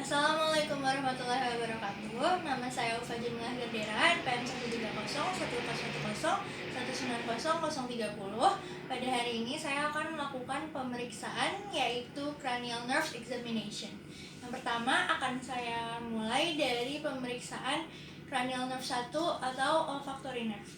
Assalamualaikum warahmatullahi wabarakatuh. Nama saya Ulfa Jamilah Gerdera, NPM 130 110 190 Pada hari ini saya akan melakukan pemeriksaan yaitu cranial nerve examination. Yang pertama akan saya mulai dari pemeriksaan cranial nerve 1 atau olfactory nerve.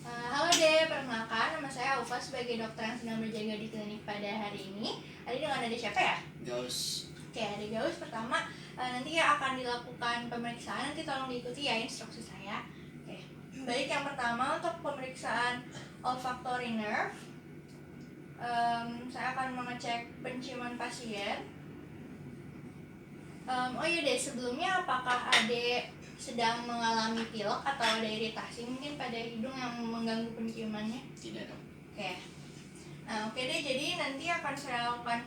Halo Dek, perkenalkan nama saya Ulfa sebagai dokter yang sedang berjaga di klinik pada hari ini. Tadi dengan ada siapa ya? Gaus. Oke, dari Gaus pertama nanti akan dilakukan pemeriksaan, nanti tolong diikuti ya instruksi saya. Oke, baik, yang pertama untuk pemeriksaan olfactory nerve, saya akan mengecek penciuman pasien. Oh iya deh, sebelumnya apakah Ade sedang mengalami pilek atau ada iritasi mungkin pada hidung yang mengganggu penciumannya? Tidak dong. Oke. Nah, oke deh, jadi nanti akan saya lakukan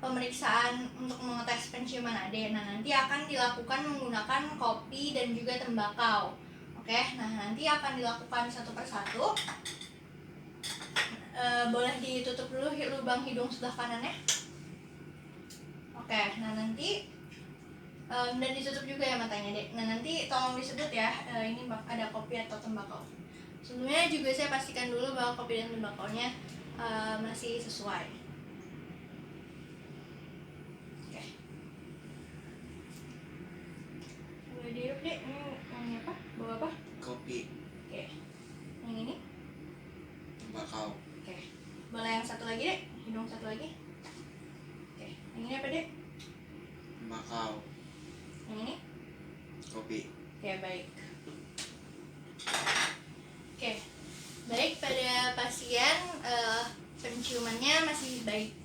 pemeriksaan untuk mengetes penciuman Ade. Nah, nanti akan dilakukan menggunakan kopi dan juga tembakau. Oke, nah nanti akan dilakukan satu persatu. Boleh ditutup dulu lubang hidung sebelah kanannya. Oke, nah nanti dan ditutup juga ya matanya, Dek. Nah, nanti tolong disebut ya, ini ada kopi atau tembakau. Sebelumnya juga saya pastikan dulu bahwa kopi dan tembakaunya masih sesuai. Dihirup Dek, ini apa? Bawa apa? Kopi. Oke. Yang ini? Tembakau. Oke. Boleh yang satu lagi Dek? Hidung satu lagi. Oke. Yang ini apa Dek? Tembakau. Yang ini? Kopi. Oke, baik. Oke. Baik, pada pasien penciumannya masih baik.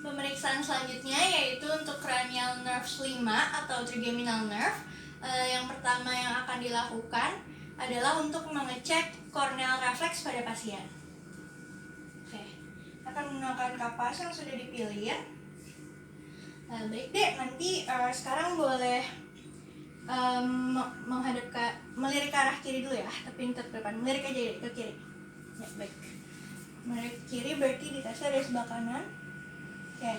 Pemeriksaan selanjutnya yaitu untuk cranial nerve 5 atau trigeminal nerve. Yang pertama yang akan dilakukan adalah untuk mengecek corneal reflex pada pasien. Oke, akan menggunakan kapas yang sudah dipilih. Baik Dek, nanti sekarang boleh melirik ke arah kiri dulu ya, tapi tetap ke depan, melirik aja ke kiri. Ya, baik. Melirik ke kiri berarti ditesnya dari sebelah kanan. Oke.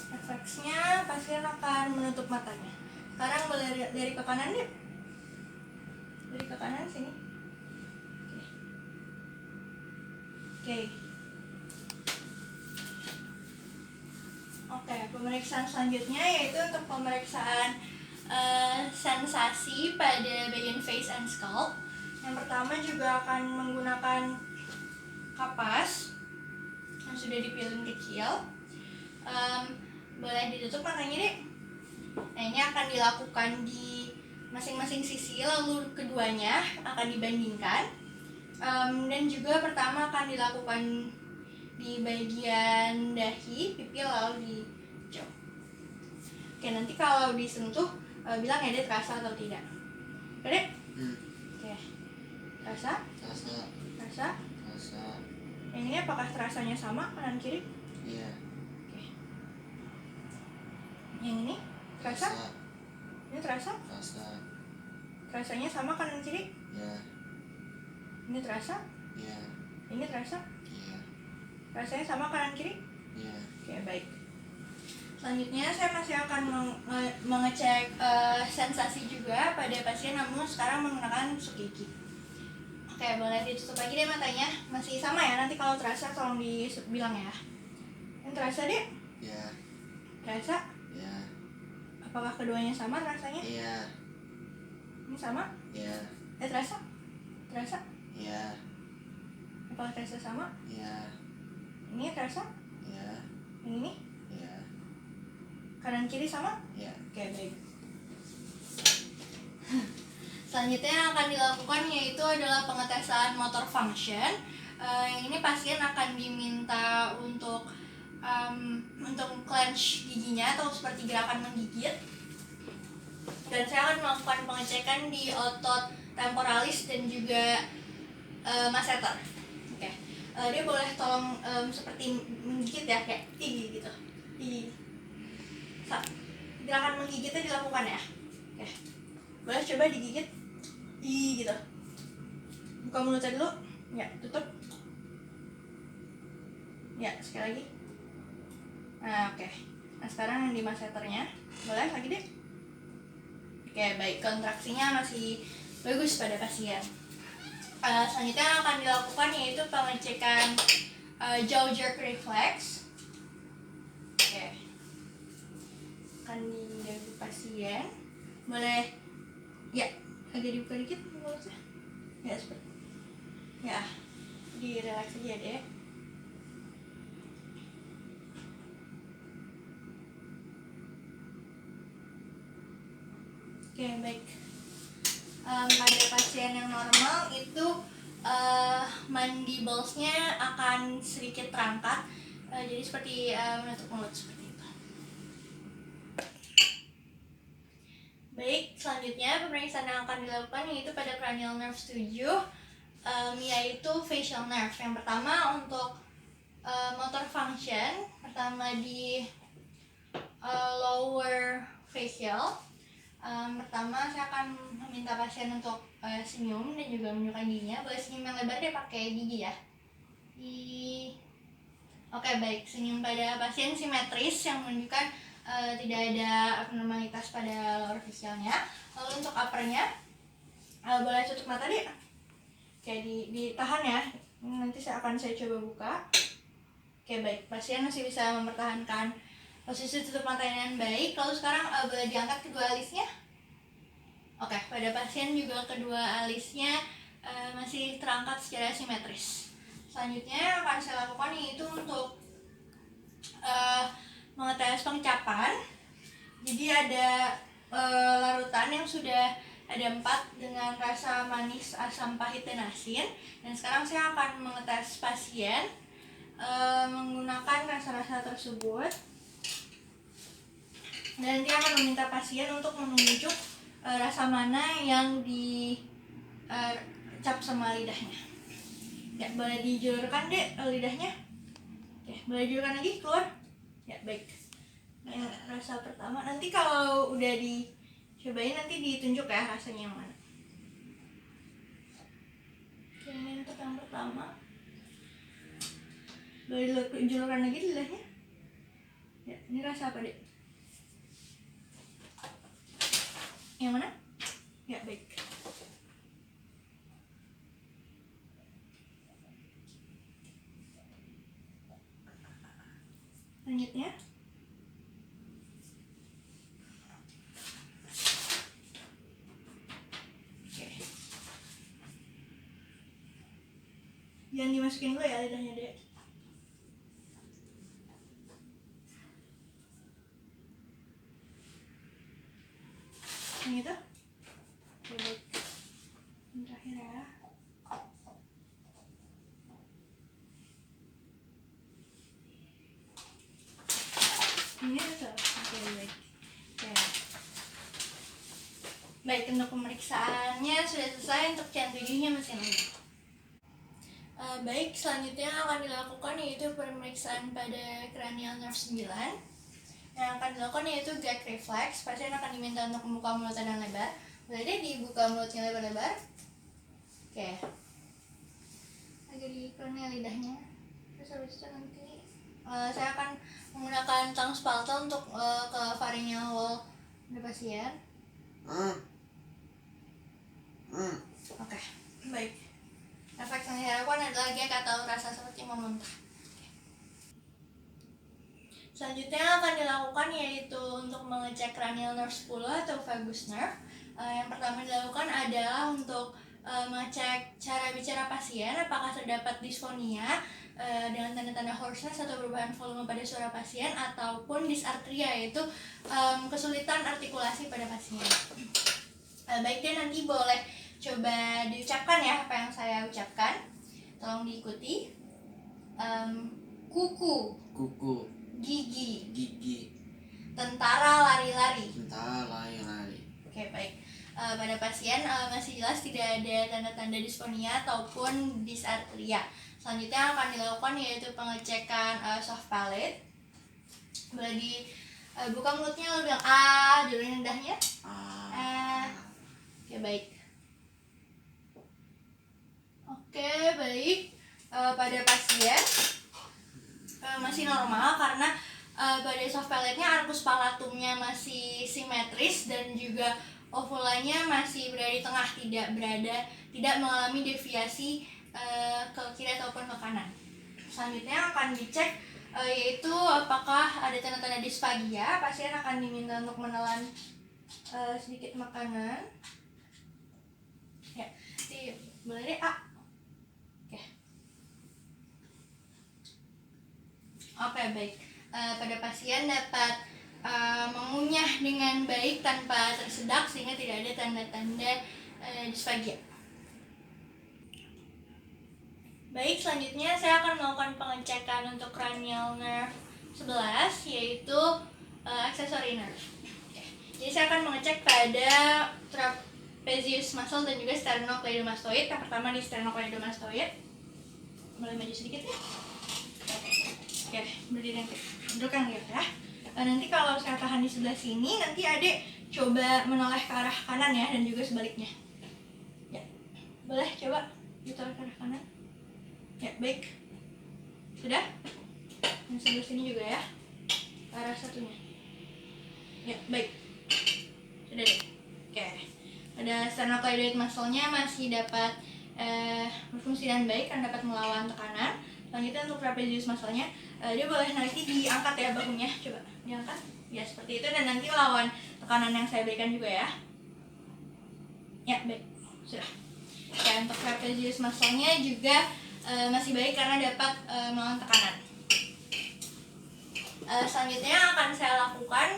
Refleksnya pasien akan menutup matanya. Sekarang boleh dari ke kanan deh. Dari ke kanan sini. Oke. Oke, pemeriksaan selanjutnya yaitu untuk pemeriksaan sensasi pada bagian face and scalp. Yang pertama juga akan menggunakan kapas yang sudah dipilih kecil. Boleh ditutup matanya Dek. Nah, ini akan dilakukan di masing-masing sisi, lalu keduanya akan dibandingkan. Dan juga pertama akan dilakukan di bagian dahi, pipi, lalu di jauh. Oke, nanti kalau disentuh bilang ya Dek terasa atau tidak. Oke Dek? Oke. Terasa? Terasa? Yang ini apakah terasanya sama kanan kiri? Iya. Oke. Yang ini terasa? Ini terasa? Terasanya sama kanan kiri? Iya. Ini terasa? Iya. Ini terasa? Iya. Rasanya sama kanan kiri? Iya. Oke, baik. Selanjutnya saya masih akan mengecek sensasi juga pada pasien, namun sekarang menggunakan tusuk gigi. Oke, boleh ditutup lagi deh matanya. Masih sama ya, nanti kalau terasa tolong dibilang ya. Yang terasa Dek? Iya. Terasa? Iya. Apakah keduanya sama rasanya? Iya. Ini sama? Iya. Terasa? Terasa? Iya. Apakah terasa sama? Iya. Ini terasa? Iya. Yang ini? Iya. Kanan kiri sama? Iya. Oke, baik. Selanjutnya yang akan dilakukan yaitu adalah pengetesan motor function. Yang ini pasien akan diminta untuk clench giginya atau seperti gerakan menggigit. Dan saya akan melakukan pengecekan di otot temporalis dan juga masseter. Oke. Dia boleh tolong seperti menggigit ya, kayak gitu. Gerakan menggigitnya dilakukan ya. Oke. Boleh coba digigit gitu. Buka mulutnya dulu. Ya, tutup. Ya, sekali lagi. Nah, oke. Nah, sekarang yang di masseternya. Boleh lagi deh. Oke, baik. Kontraksinya masih bagus pada pasien. Selanjutnya yang akan dilakukan yaitu pengecekan jaw jerk reflex. Oke. Akan didagu pasien. Boleh. Ya, agak dibuka dikit mulutnya. Ya, seperti. Ya, direlaks aja deh. Oke, baik. Pada pasien yang normal itu mandiblesnya akan sedikit terangkat, jadi seperti menutup mulut seperti itu. Baik, selanjutnya pemeriksaan yang akan dilakukan yaitu pada cranial nerve 7, yaitu facial nerve. Yang pertama untuk motor function, pertama di lower facial. Pertama saya akan meminta pasien untuk senyum dan juga menunjukkan giginya. Boleh senyum yang lebar deh pakai gigi ya. Oke, baik, senyum pada pasien simetris yang menunjukkan tidak ada abnormalitas pada lower facialnya. Lalu untuk uppernya boleh tutup mata deh. Oke, ditahan ya. Nanti saya coba buka. Oke, baik, pasien masih bisa mempertahankan posisi tutup mata dengan baik. Lalu sekarang boleh diangkat kedua alisnya. Oke, pada pasien juga kedua alisnya masih terangkat secara simetris. Selanjutnya yang akan saya lakukan yaitu untuk mengetes pengecapan. Jadi ada larutan yang sudah ada 4 dengan rasa manis, asam, pahit, dan asin. Dan sekarang saya akan mengetes pasien menggunakan rasa-rasa tersebut. Dan nanti akan meminta pasien untuk menunjuk rasa mana yang dicap sama lidahnya. Ya, boleh dijulurkan deh lidahnya. Ya, boleh dijulurkan lagi, keluar. Ya, baik. Yang rasa pertama, nanti kalau udah dicobain nanti ditunjuk ya rasanya yang mana. Oke, ini untuk yang pertama. Boleh dijulurkan lagi lidahnya. Ya, ini rasa apa deh? Yang mana? Ya, baik. Selanjutnya. Oke. Jangan dimasukin dulu ya lidahnya deh. Yang itu? Oke, baik. Yang terakhir ya. Ini betul. Oke, baik. Oke. Baik, untuk pemeriksaannya sudah selesai. Untuk C7-nya masih nunggu. Baik, selanjutnya akan dilakukan yaitu pemeriksaan pada cranial nerve 9. Yang akan dilakukan yaitu gag reflex. Pasien akan diminta untuk membuka mulutnya dengan lebar. Boleh deh dibuka mulutnya lebar-lebar. Oke. Agak dikeluarkan lidahnya. Terus habis itu nanti saya akan menggunakan tongue spalta untuk ke pharyngeal wall pada pasien. Oke, baik. Efek yang diharapkan adalah gag atau rasa seperti memuntah. Selanjutnya yang akan dilakukan yaitu untuk mengecek cranial nerve 10 atau vagus nerve. Yang pertama dilakukan adalah untuk mengecek cara bicara pasien, apakah terdapat disfonia dengan tanda-tanda hoarseness atau perubahan volume pada suara pasien, ataupun dysarthria yaitu kesulitan artikulasi pada pasien. Baik, dan nanti boleh coba diucapkan ya apa yang saya ucapkan. Tolong diikuti. Kuku, gigi, tentara lari-lari. Oke, baik. Pada pasien masih jelas tidak ada tanda-tanda disfonia ataupun dysarthria. Selanjutnya akan dilakukan yaitu pengecekan soft palate. Boleh dibuka mulutnya lalu bilang dulu lidahnya. Oke, baik. Oke, baik. baik pada pasien, masih normal karena pada soft palate-nya arcus palatumnya masih simetris dan juga ovulanya masih berada di tengah, tidak mengalami deviasi ke kiri ataupun ke kanan. Selanjutnya akan dicek yaitu apakah ada tanda-tanda disfagia. Pasien akan diminta untuk menelan sedikit makanan. Ya, jadi boleh deh A. Oke, baik. Pada pasien dapat mengunyah dengan baik tanpa tersedak sehingga tidak ada tanda-tanda disfagia. Baik, selanjutnya saya akan melakukan pengecekan untuk cranial nerve 11 yaitu accessory nerve. Jadi saya akan mengecek pada trapezius muscle dan juga sternocleidomastoid. Yang pertama di sternocleidomastoid. Boleh maju sedikit ya? Oke, berdiri nanti. Duduk kan ya. Nanti kalau saya tahan di sebelah sini, nanti adik coba menoleh ke arah kanan ya, dan juga sebaliknya. Ya, boleh coba ditoleh ke arah kanan. Ya, baik. Sudah? Yang sebelah sini juga ya. Ke arah satunya. Ya, baik. Sudah deh. Oke. Pada sternocleidoid muscle-nya masih dapat berfungsi dengan baik dan dapat melawan tekanan. Selanjutnya untuk trapezius muscle-nya, dia boleh nanti diangkat ya bahunya. Coba diangkat. Ya, seperti itu. Dan nanti lawan tekanan yang saya berikan juga ya. Ya, baik. Sudah. Ya, untuk trapezius muscle-nya juga masih baik karena dapat melawan tekanan. Selanjutnya akan saya lakukan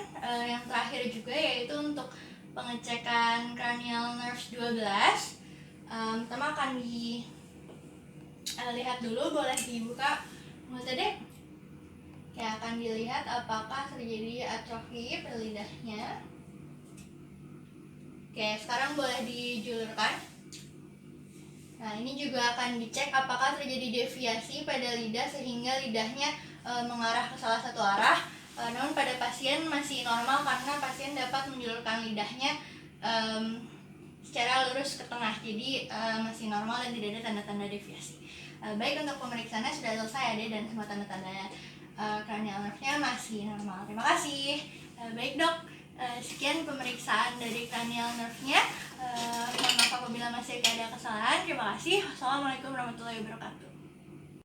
yang terakhir juga yaitu untuk pengecekan cranial nerve 12. Pertama akan dilihat dulu, boleh dibuka mulut deh. Ya, akan dilihat apakah terjadi atrofi pada lidahnya. Oke, sekarang boleh dijulurkan. Nah, ini juga akan dicek apakah terjadi deviasi pada lidah sehingga lidahnya mengarah ke salah satu arah. Namun pada pasien masih normal karena pasien dapat menjulurkan lidahnya secara lurus ke tengah. Jadi masih normal dan tidak ada tanda-tanda deviasi. Baik, untuk pemeriksaannya sudah selesai ya, dan semua tanda-tanda cranial nerve-nya masih normal. Terima kasih. Baik dok, sekian pemeriksaan dari cranial nerve-nya. Mohon maaf apabila masih ada kesalahan. Terima kasih. Wassalamualaikum warahmatullahi wabarakatuh.